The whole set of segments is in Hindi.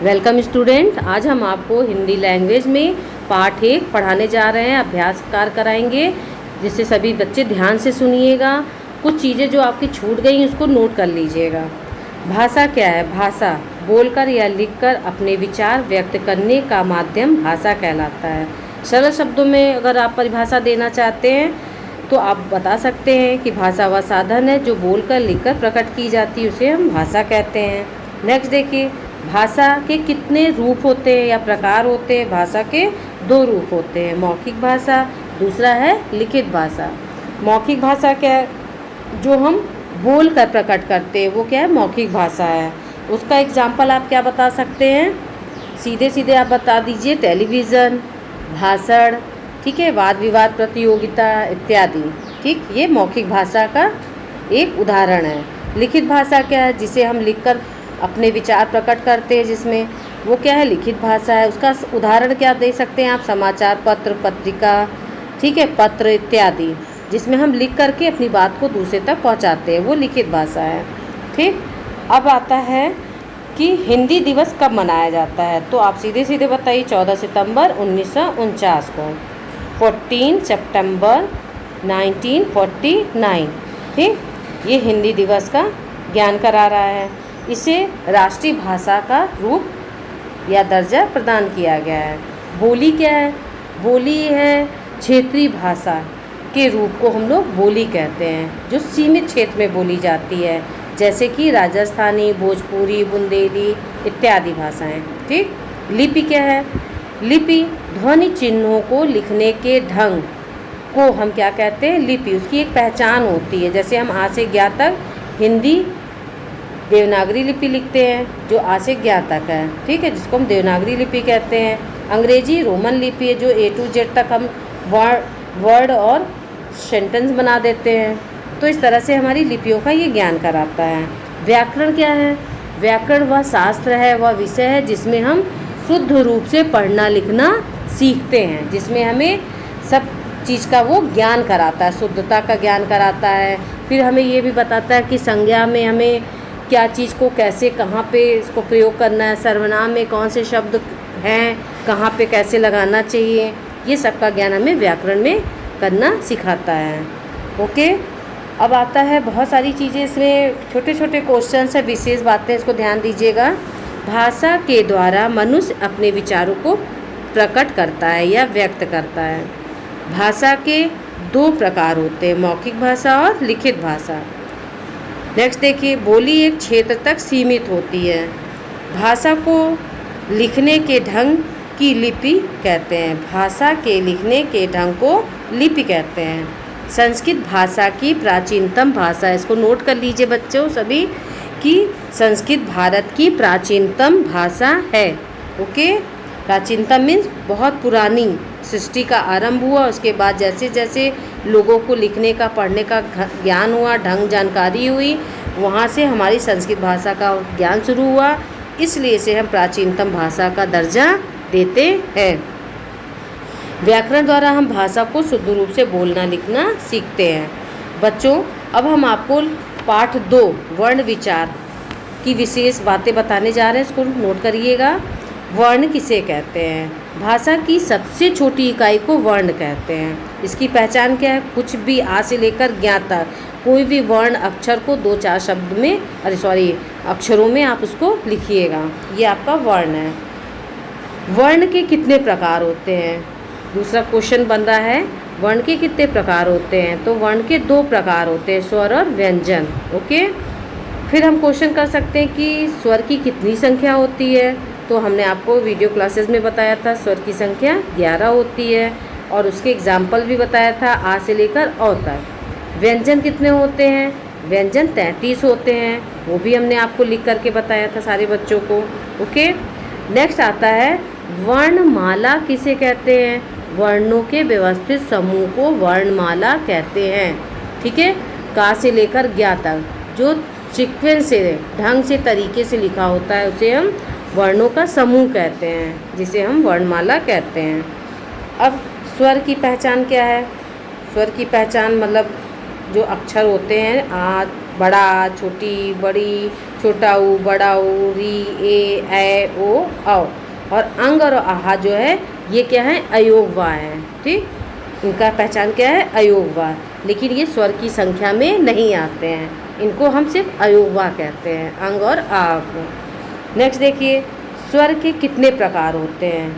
Welcome student. आज हम आपको हिंदी लैंग्वेज में पाठ 1 पढ़ाने जा रहे हैं। अभ्यास कार्य कराएंगे जिससे सभी बच्चे ध्यान से सुनिएगा। कुछ चीज़ें जो आपकी छूट गई उसको नोट कर लीजिएगा। भाषा क्या है? भाषा बोलकर या लिखकर अपने विचार व्यक्त करने का माध्यम भाषा कहलाता है। सरल शब्दों में अगर आप परिभाषा देना चाहते हैं तो आप बता सकते हैं कि भाषा वह साधन है जो बोलकर लिखकर प्रकट की जाती है, उसे हम भाषा कहते हैं। नेक्स्ट देखिए, भाषा के कितने रूप होते हैं या प्रकार होते हैं? भाषा के 2 रूप होते हैं, मौखिक भाषा, दूसरा है लिखित भाषा। मौखिक भाषा क्या है? जो हम बोल कर प्रकट करते हैं वो क्या है? मौखिक भाषा है। उसका एग्जाम्पल आप क्या बता सकते हैं? सीधे सीधे आप बता दीजिए। टेलीविज़न, भाषण, ठीक है, वाद विवाद प्रतियोगिता इत्यादि। ठीक, ये मौखिक भाषा का एक उदाहरण है। लिखित भाषा क्या है? जिसे हम लिखकर अपने विचार प्रकट करते हैं, जिसमें वो क्या है? लिखित भाषा है। उसका उदाहरण क्या दे सकते हैं आप? समाचार पत्र, पत्रिका, ठीक है, पत्र इत्यादि, जिसमें हम लिख करके अपनी बात को दूसरे तक पहुंचाते हैं, वो लिखित भाषा है। ठीक, अब आता है कि हिंदी दिवस कब मनाया जाता है? तो आप सीधे सीधे बताइए। 14 सितंबर 1949 को, 14 सितंबर 1949। ठीक, ये हिंदी दिवस का ज्ञान करा रहा है। इसे राष्ट्रीय भाषा का रूप या दर्जा प्रदान किया गया है। बोली क्या है? बोली है क्षेत्रीय भाषा के रूप को हम लोग बोली कहते हैं, जो सीमित क्षेत्र में बोली जाती है, जैसे कि राजस्थानी, भोजपुरी, बुंदेली इत्यादि भाषाएं। ठीक, लिपि क्या है? लिपि ध्वनि चिन्हों को लिखने के ढंग को हम क्या कहते हैं? लिपि। उसकी एक पहचान होती है। जैसे हम आ से ज्ञा तक हिंदी देवनागरी लिपि लिखते हैं, जो आ से ज्ञा तक है, ठीक है, जिसको हम देवनागरी लिपि कहते हैं। अंग्रेजी रोमन लिपि है, जो A to Z तक हम वर्ड और सेंटेंस बना देते हैं। तो इस तरह से हमारी लिपियों का ये ज्ञान कराता है। व्याकरण क्या है? व्याकरण वह शास्त्र है, वह विषय है जिसमें हम शुद्ध रूप से पढ़ना लिखना सीखते हैं, जिसमें हमें सब चीज़ का वो ज्ञान कराता है, शुद्धता का ज्ञान कराता है। फिर हमें ये भी बताता है कि संज्ञा में हमें क्या चीज़ को कैसे, कहाँ पे इसको प्रयोग करना है, सर्वनाम में कौन से शब्द हैं, कहाँ पे कैसे लगाना चाहिए, ये सब का ज्ञान हमें व्याकरण में करना सिखाता है। ओके, अब आता है बहुत सारी चीज़ें, इसमें छोटे छोटे क्वेश्चन है, विशेष बातें, इसको ध्यान दीजिएगा। भाषा के द्वारा मनुष्य अपने विचारों को प्रकट करता है या व्यक्त करता है। भाषा के 2 प्रकार होते हैं, मौखिक भाषा और लिखित भाषा। नेक्स्ट देखिए, बोली एक क्षेत्र तक सीमित होती है। भाषा को लिखने के ढंग की लिपि कहते हैं। भाषा के लिखने के ढंग को लिपि कहते हैं। संस्कृत भाषा की प्राचीनतम भाषा, इसको नोट कर लीजिए बच्चों सभी, कि संस्कृत भारत की प्राचीनतम भाषा है। ओके, प्राचीनतम मीन्स बहुत पुरानी, सृष्टि का आरंभ हुआ, उसके बाद जैसे जैसे लोगों को लिखने का, पढ़ने का ज्ञान हुआ, ढंग जानकारी हुई, वहाँ से हमारी संस्कृत भाषा का ज्ञान शुरू हुआ, इसलिए इसे हम प्राचीनतम भाषा का दर्जा देते हैं। व्याकरण द्वारा हम भाषा को शुद्ध रूप से बोलना लिखना सीखते हैं। बच्चों, अब हम आपको पाठ 2 वर्ण विचार की विशेष बातें बताने जा रहे हैं, इसको नोट करिएगा। वर्ण किसे कहते हैं? भाषा की सबसे छोटी इकाई को वर्ण कहते हैं। इसकी पहचान क्या है? कुछ भी आ से लेकर ज्ञा तक कोई भी वर्ण अक्षर को 2-4 शब्द में, अक्षरों में आप उसको लिखिएगा, ये आपका वर्ण है। वर्ण के कितने प्रकार होते हैं? दूसरा क्वेश्चन बन रहा है, वर्ण के कितने प्रकार होते हैं? तो वर्ण के 2 प्रकार होते हैं, स्वर और व्यंजन। ओके, फिर हम क्वेश्चन कर सकते हैं कि स्वर की कितनी संख्या होती है? तो हमने आपको वीडियो क्लासेस में बताया था, स्वर की संख्या 11 होती है, और उसके एग्जाम्पल भी बताया था, आ से लेकर औ तक। व्यंजन कितने होते हैं? व्यंजन 33 होते हैं, वो भी हमने आपको लिख करके बताया था सारे बच्चों को। ओके, नेक्स्ट आता है वर्णमाला किसे कहते हैं? वर्णों के व्यवस्थित समूह को वर्णमाला कहते हैं। ठीक है, का से लेकर ज्ञा तक जो सीक्वेंस से, ढंग से, तरीके से लिखा होता है, उसे हम वर्णों का समूह कहते हैं, जिसे हम वर्णमाला कहते हैं। अब स्वर की पहचान क्या है? स्वर की पहचान मतलब जो अक्षर होते हैं, आ, बड़ा, छोटी, बड़ी, छोटा ऊ, बड़ा ऊ, री, ए, ओ, औ। और अंग और आहा जो है ये क्या है, अयोगवा है। ठीक, इनका पहचान क्या है, अयोगवा। लेकिन ये स्वर की संख्या में नहीं आते हैं, इनको हम सिर्फ अयोगवा कहते हैं, अंग और आह को। नेक्स्ट देखिए, स्वर के कितने प्रकार होते हैं।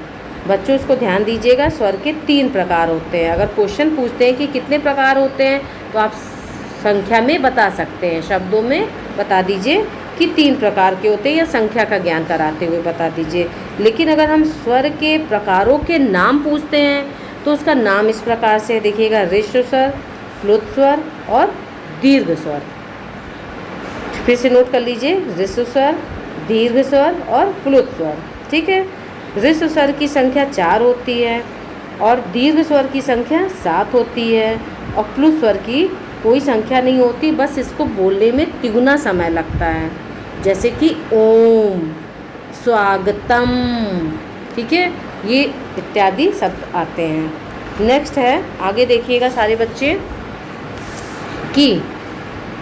बच्चों इसको ध्यान दीजिएगा, स्वर के 3 प्रकार होते हैं। अगर क्वेश्चन पूछते हैं कि कितने प्रकार होते हैं तो आप संख्या में बता सकते हैं, शब्दों में बता दीजिए कि 3 प्रकार के होते हैं, या संख्या का ज्ञान कराते हुए बता दीजिए। लेकिन अगर हम स्वर के प्रकारों के नाम पूछते हैं तो उसका नाम इस प्रकार से देखिएगा, ऋश्व स्वर, प्लुत स्वर और दीर्घ स्वर। फिर से नोट कर लीजिए, ऋश्व स्वर, दीर्घ स्वर और प्लुत स्वर। ठीक है, ऋश्व स्वर की संख्या 4 होती है और दीर्घ स्वर की संख्या 7 होती है, और प्लुत स्वर की कोई संख्या नहीं होती, बस इसको बोलने में तिगुना समय लगता है, जैसे कि ओम, स्वागतम। ठीक है, ये इत्यादि शब्द आते हैं। नेक्स्ट है, आगे देखिएगा सारे बच्चे, कि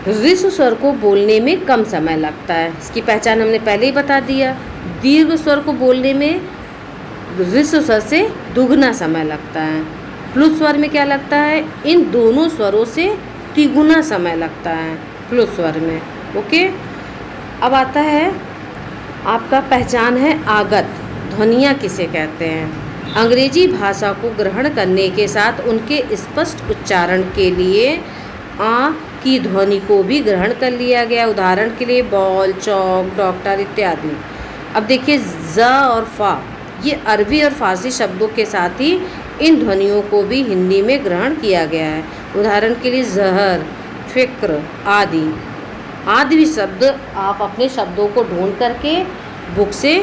ऋश्व स्वर को बोलने में कम समय लगता है, इसकी पहचान हमने पहले ही बता दिया। दीर्घ स्वर को बोलने में ऋश्व स्वर से दुगना समय लगता है। प्लुत स्वर में क्या लगता है, इन दोनों स्वरों से तिगुना समय लगता है प्लुत स्वर में। ओके, अब आता है आपका पहचान है आगत, ध्वनियाँ किसे कहते हैं। अंग्रेजी भाषा को ग्रहण करने के साथ उनके स्पष्ट उच्चारण के लिए आ की ध्वनि को भी ग्रहण कर लिया गया। उदाहरण के लिए बॉल, चौक, डॉक्टर इत्यादि। अब देखिए, ज और फा, ये अरबी और फारसी शब्दों के साथ ही इन ध्वनियों को भी हिंदी में ग्रहण किया गया है। उदाहरण के लिए जहर, फिक्र आदि। आदि भी शब्द आप अपने शब्दों को ढूंढ करके बुक से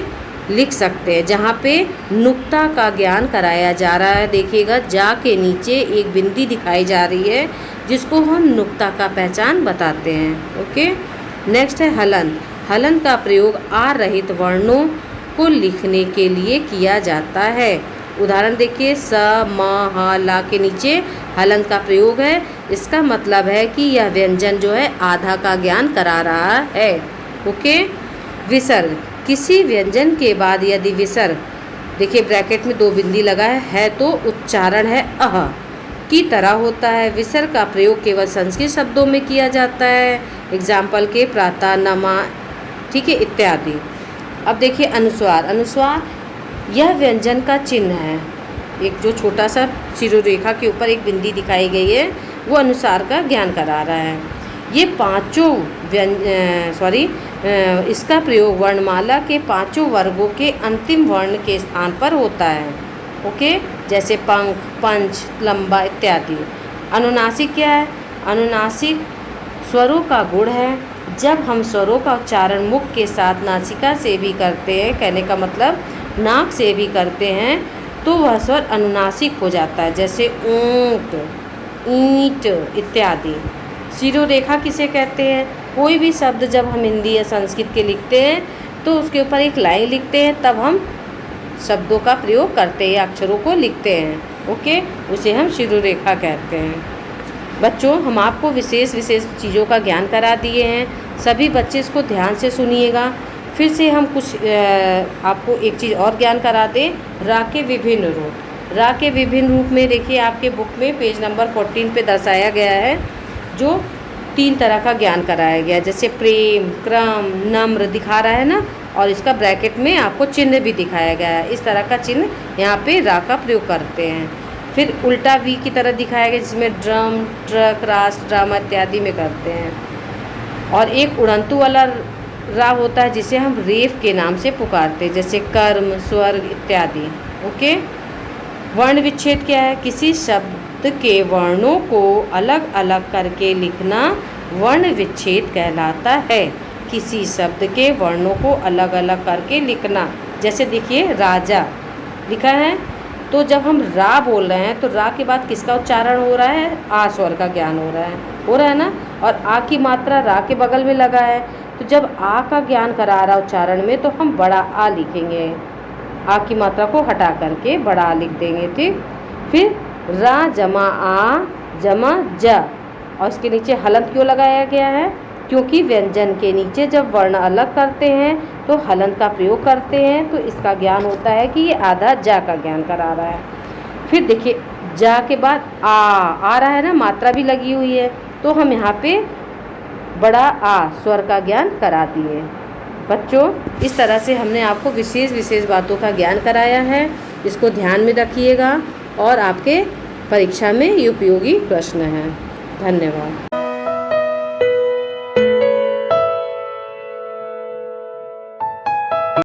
लिख सकते हैं, जहाँ पे नुक्ता का ज्ञान कराया जा रहा है। देखिएगा, जा के नीचे एक बिंदी दिखाई जा रही है, जिसको हम नुक्ता का पहचान बताते हैं। ओके, नेक्स्ट है हलंत। हलंत का प्रयोग आर रहित वर्णों को लिखने के लिए किया जाता है। उदाहरण देखिए, स, म, ह, ला के नीचे हलंत का प्रयोग है। इसका मतलब है कि यह व्यंजन जो है आधा का ज्ञान करा रहा है। ओके, विसर्ग, किसी व्यंजन के बाद यदि विसर्ग, देखिए ब्रैकेट में 2 बिंदी लगा है तो उच्चारण है अह की तरह होता है। विसर्ग का प्रयोग केवल संस्कृत शब्दों में किया जाता है, एग्जाम्पल के प्रातः, नमा, ठीक है, इत्यादि। अब देखिए अनुस्वार। अनुस्वार यह व्यंजन का चिन्ह है, एक जो छोटा सा शिरोरेखा के ऊपर एक बिंदी दिखाई गई है, वो अनुस्वार का ज्ञान करा रहा है। ये पांचों इसका प्रयोग वर्णमाला के 5 वर्गों के अंतिम वर्ण के स्थान पर होता है। ओके, जैसे पंख, पंच, लंबा इत्यादि। अनुनासिक क्या है? अनुनासिक स्वरों का गुण है। जब हम स्वरों का उच्चारण मुख के साथ नासिका से भी करते हैं, कहने का मतलब नाक से भी करते हैं, तो वह स्वर अनुनासिक हो जाता है, जैसे ऊंट, ईंट इत्यादि। शिरोरेखा किसे कहते हैं? कोई भी शब्द जब हम हिंदी या संस्कृत के लिखते हैं तो उसके ऊपर एक लाइन लिखते हैं, तब हम शब्दों का प्रयोग करते हैं, अक्षरों को लिखते हैं। ओके, उसे हम शिरोरेखा कहते हैं। बच्चों, हम आपको विशेष चीज़ों का ज्ञान करा दिए हैं, सभी बच्चे इसको ध्यान से सुनिएगा। फिर से हम कुछ आपको एक चीज़ और ज्ञान करा दें, रा के विभिन्न रूप। रा के विभिन्न रूप में देखिए आपके बुक में पेज नंबर 14 पे दर्शाया गया है, जो 3 तरह का ज्ञान कराया गया, जैसे प्रेम, क्रम, नम्र दिखा रहा है ना, और इसका ब्रैकेट में आपको चिन्ह भी दिखाया गया है। इस तरह का चिन्ह यहाँ पे रा का प्रयोग करते हैं। फिर उल्टा वी की तरह दिखाया गया, जिसमें ड्रम, ट्रक, राष्ट्र, ड्रामा इत्यादि में करते हैं। और एक उड़ंतु वाला रा होता है, जिसे हम रेफ के नाम से पुकारते हैं, जैसे कर्म, स्वर्ग इत्यादि। ओके, वर्ण विच्छेद क्या है? किसी शब्द के वर्णों को अलग अलग करके लिखना वर्ण विच्छेद कहलाता है। किसी शब्द के वर्णों को अलग अलग करके लिखना, जैसे देखिए राजा लिखा है, तो जब हम रा बोल रहे हैं तो रा के बाद किसका उच्चारण हो रहा है? आ स्वर का ज्ञान हो रहा है ना, और आ की मात्रा रा के बगल में लगा है, तो जब आ का ज्ञान करा रहा उच्चारण में तो हम बड़ा आ लिखेंगे, आ की मात्रा को हटा करके बड़ा आ लिख देंगे। ठीक, फिर रा जमा आ जमा ज, और इसके नीचे हलंत क्यों लगाया गया है? क्योंकि व्यंजन के नीचे जब वर्ण अलग करते हैं तो हलंत का प्रयोग करते हैं, तो इसका ज्ञान होता है कि ये आधा जा का ज्ञान करा रहा है। फिर देखिए जा के बाद आ रहा है ना, मात्रा भी लगी हुई है, तो हम यहाँ पे बड़ा आ स्वर का ज्ञान करा दिए। बच्चों, इस तरह से हमने आपको विशेष बातों का ज्ञान कराया है। इसको ध्यान में रखिएगा और आपके परीक्षा में ये उपयोगी प्रश्न हैं। धन्यवाद।